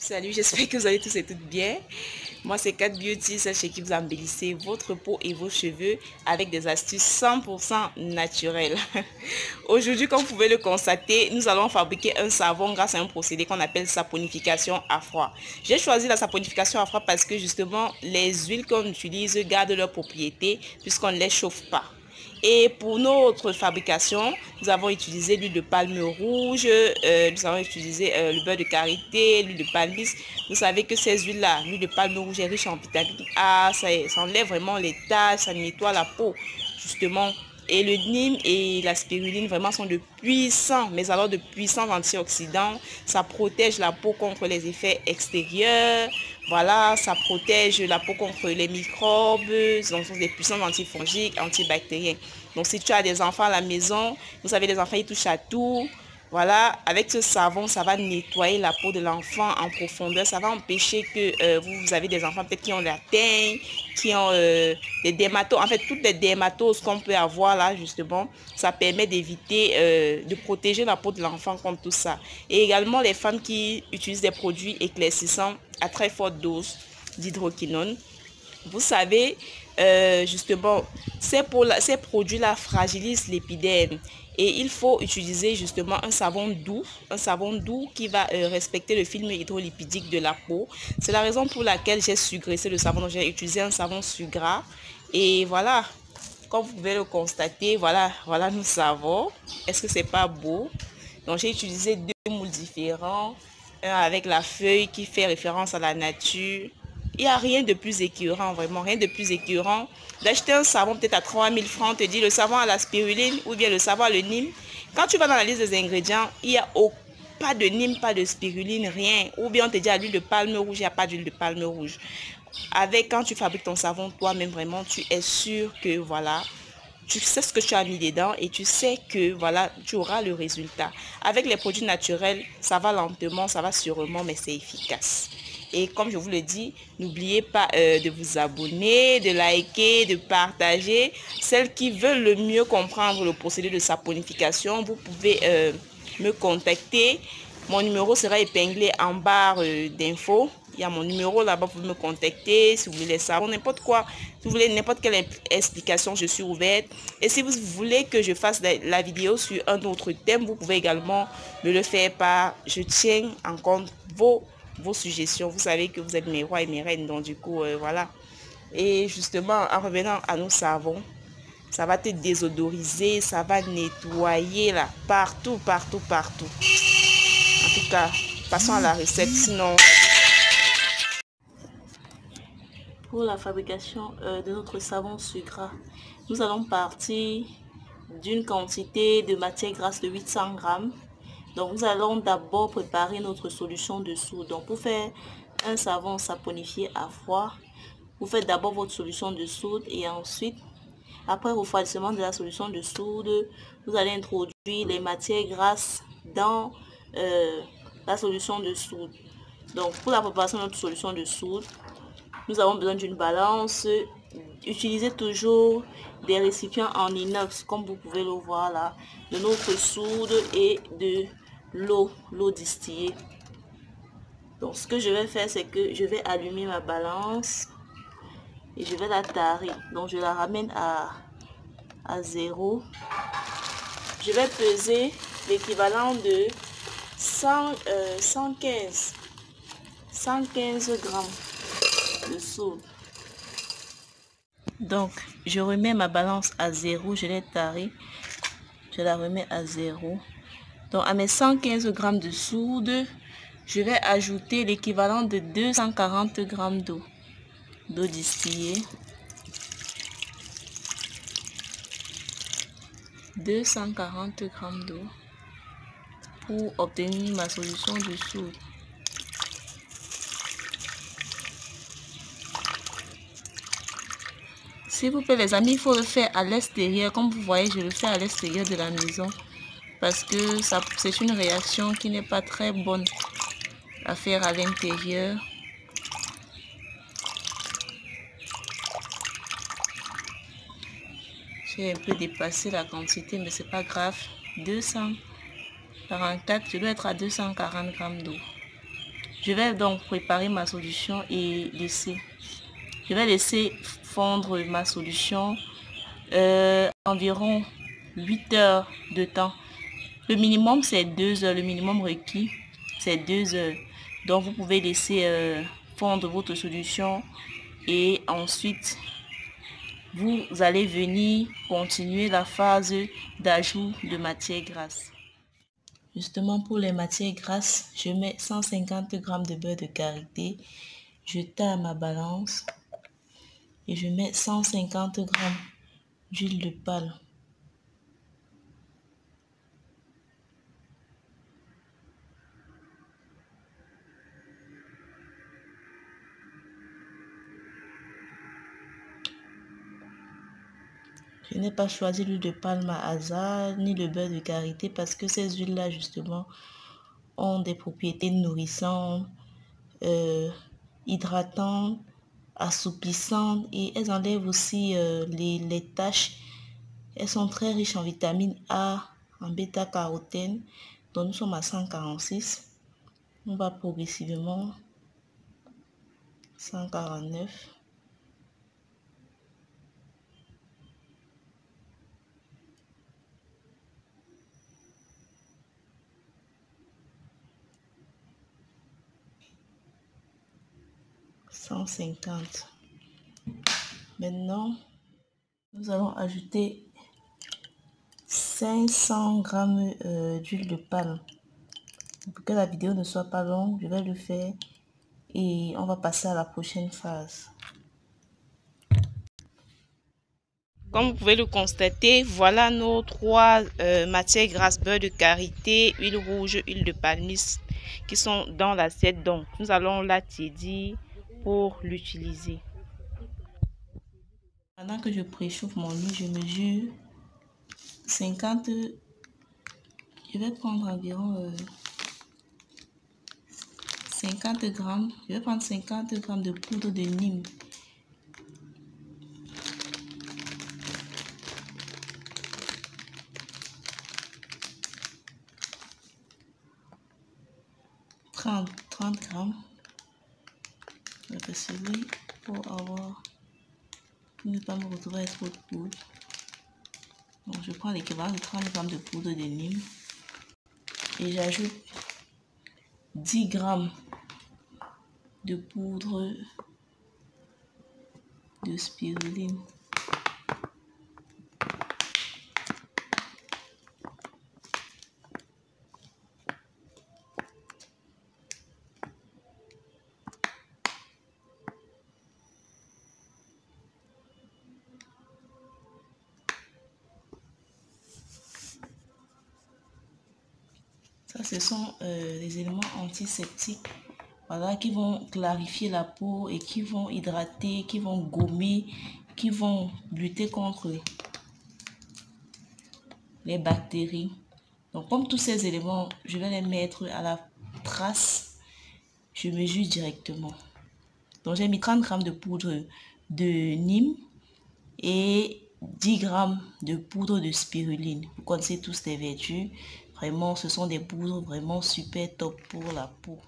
Salut, j'espère que vous allez tous et toutes bien. Moi, c'est Kat Beauty, c'est chez qui vous embellissez votre peau et vos cheveux avec des astuces 100% naturelles. Aujourd'hui, comme vous pouvez le constater, nous allons fabriquer un savon grâce à un procédé qu'on appelle saponification à froid. J'ai choisi la saponification à froid parce que justement, les huiles qu'on utilise gardent leurs propriétés puisqu'on ne les chauffe pas. Et pour notre fabrication, nous avons utilisé l'huile de palme rouge, nous avons utilisé le beurre de karité, l'huile de palmiste. Vous savez que ces huiles-là, l'huile de palme rouge est riche en vitamine A, ça enlève vraiment les taches, ça nettoie la peau, justement. Et le Nîmes et la spiruline vraiment sont de puissants, mais alors de puissants antioxydants. Ça protège la peau contre les effets extérieurs. Voilà, ça protège la peau contre les microbes. Ce sont des puissants antifongiques, antibactériens. Donc si tu as des enfants à la maison, vous savez les enfants ils touchent à tout. Voilà, avec ce savon, ça va nettoyer la peau de l'enfant en profondeur. Ça va empêcher que vous avez des enfants peut-être qui ont la teigne, qui ont des dermatoses. En fait, toutes les dermatoses qu'on peut avoir là, justement, ça permet d'éviter, de protéger la peau de l'enfant contre tout ça. Et également, les femmes qui utilisent des produits éclaircissants à très forte dose d'hydroquinone. Vous savez, justement, ces produits-là fragilisent l'épiderme. Et il faut utiliser justement un savon doux qui va respecter le film hydrolipidique de la peau. C'est la raison pour laquelle j'ai sugraissé le savon. Donc j'ai utilisé un savon sur gras. Et voilà, comme vous pouvez le constater, voilà nos savons. Est-ce que c'est pas beau? Donc j'ai utilisé deux moules différents. Un avec la feuille qui fait référence à la nature. Il n'y a rien de plus écœurant, vraiment, rien de plus écœurant d'acheter un savon peut-être à 3000 francs, on te dit le savon à la spiruline ou bien le savon à le Nîmes. Quand tu vas dans la liste des ingrédients, il n'y a pas de Nîmes, pas de spiruline, rien. Ou bien on te dit à l'huile de palme rouge, il n'y a pas d'huile de palme rouge. Quand tu fabriques ton savon, toi-même vraiment, tu es sûr que voilà, tu sais ce que tu as mis dedans et tu sais que voilà, tu auras le résultat. Avec les produits naturels, ça va lentement, ça va sûrement, mais c'est efficace. Et comme je vous le dis, n'oubliez pas de vous abonner, de liker, de partager. Celles qui veulent le mieux comprendre le procédé de saponification, vous pouvez me contacter. Mon numéro sera épinglé en barre d'infos. Il y a mon numéro là-bas, vous pouvez me contacter si vous voulez savoir n'importe quoi. Si vous voulez n'importe quelle explication, je suis ouverte. Et si vous voulez que je fasse la vidéo sur un autre thème, vous pouvez également me le faire par. Je tiens en compte vos suggestions. Vous savez que vous êtes mes rois et mes reines, donc du coup, voilà. Et justement, en revenant à nos savons, ça va te désodoriser, ça va nettoyer là, partout. En tout cas, passons à la recette, sinon... Pour la fabrication de notre savon sur gras, nous allons partir d'une quantité de matière grasse de 800 grammes. Donc nous allons d'abord préparer notre solution de soude. Donc pour faire un savon saponifié à froid, vous faites d'abord votre solution de soude et ensuite, après refroidissement de la solution de soude, vous allez introduire les matières grasses dans la solution de soude. Donc pour la préparation de notre solution de soude, nous avons besoin d'une balance. Utilisez toujours des récipients en inox, comme vous pouvez le voir là, de notre soude et de l'eau distillée. Donc ce que je vais faire, c'est que je vais allumer ma balance et je vais la tarer. Donc je la ramène à 0. Je vais peser l'équivalent de 115 grammes de soude. Donc je remets ma balance à 0, je l'ai tarée, je la remets à 0. Donc à mes 115 grammes de soude, je vais ajouter l'équivalent de 240 grammes d'eau distillée. 240 grammes d'eau pour obtenir ma solution de soude. S'il vous plaît les amis, il faut le faire à l'extérieur. Comme vous voyez, je le fais à l'extérieur de la maison. Parce que c'est une réaction qui n'est pas très bonne à faire à l'intérieur. J'ai un peu dépassé la quantité, mais c'est pas grave. 244, je dois être à 240 grammes d'eau. Je vais donc préparer ma solution et je vais laisser fondre ma solution environ 8 heures de temps. Le minimum c'est 2 heures, le minimum requis c'est 2 heures. Donc vous pouvez laisser fondre votre solution et ensuite vous allez venir continuer la phase d'ajout de matière grasse. Justement pour les matières grasses, je mets 150 g de beurre de karité, je taille à ma balance et je mets 150 g d'huile de palme. Je n'ai pas choisi l'huile de palme à hasard ni le beurre de karité parce que ces huiles-là justement ont des propriétés nourrissantes, hydratantes, assouplissantes et elles enlèvent aussi les taches. Elles sont très riches en vitamine A, en bêta-carotène. Donc nous sommes à 146. On va progressivement 149. Maintenant, nous allons ajouter 500 g d'huile de palme. Pour que la vidéo ne soit pas longue, je vais le faire et on va passer à la prochaine phase. Comme vous pouvez le constater, voilà nos trois matières grasses, beurre de karité, huile rouge, huile de palmiste qui sont dans l'assiette. Donc, nous allons la tiédir pour l'utiliser. Pendant que je préchauffe mon huile, je mesure 50. Je vais prendre environ 50 g. Je vais prendre 50 g de poudre de Nîmes. « 30 g. Je vais celui pour ne pas me retrouver avec trop de poudre. Donc je prends l'équivalent de 30 g de poudre de Nîmes et j'ajoute 10 g de poudre de spiruline. Ça, ce sont les éléments antiseptiques, voilà, qui vont clarifier la peau et qui vont hydrater, qui vont gommer, qui vont lutter contre les bactéries. Donc, comme tous ces éléments, je vais les mettre à la trace, je mesure directement. Donc, j'ai mis 30 g de poudre de Nîmes et 10 g de poudre de spiruline. Vous connaissez tous les vertus. Vraiment, ce sont des poudres vraiment super top pour la peau.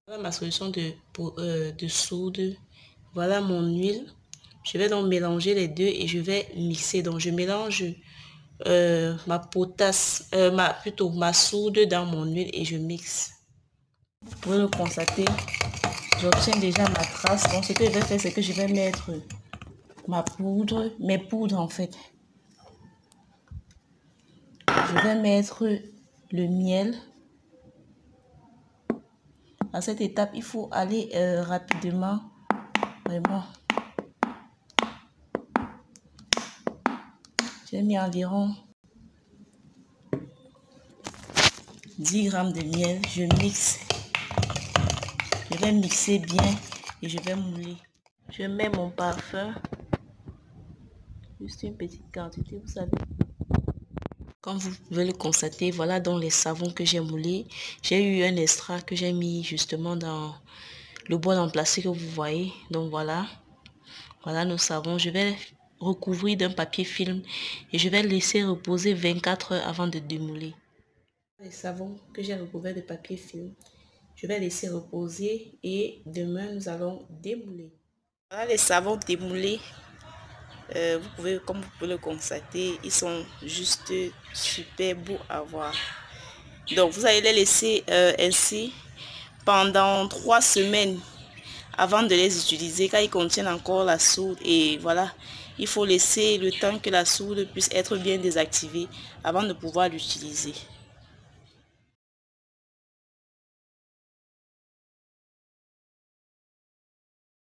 Voilà ma solution de soude. Voilà mon huile. Je vais donc mélanger les deux et je vais mixer. Donc, je mélange ma potasse, ma soude dans mon huile et je mixe. Vous pouvez le constater, j'obtiens déjà ma trace. Donc, ce que je vais faire, c'est que je vais mettre mes poudres en fait. Je vais mettre le miel. À cette étape, il faut aller rapidement. Vraiment. J'ai mis environ 10 g de miel. Je mixe. Je vais mixer bien et je vais mouler. Je mets mon parfum. Juste une petite quantité, vous savez. Comme vous pouvez le constater, voilà donc les savons que j'ai moulés. J'ai eu un extrait que j'ai mis justement dans le bol en plastique que vous voyez. Donc voilà nos savons. Je vais recouvrir d'un papier film et je vais laisser reposer 24 heures avant de démouler. Les savons que j'ai recouverts de papier film, Je vais laisser reposer et demain, nous allons démouler. Voilà les savons démoulés. Comme vous pouvez le constater, ils sont juste super beaux à voir. Donc, vous allez les laisser ainsi pendant 3 semaines avant de les utiliser, car ils contiennent encore la soude. Et voilà, il faut laisser le temps que la soude puisse être bien désactivée avant de pouvoir l'utiliser.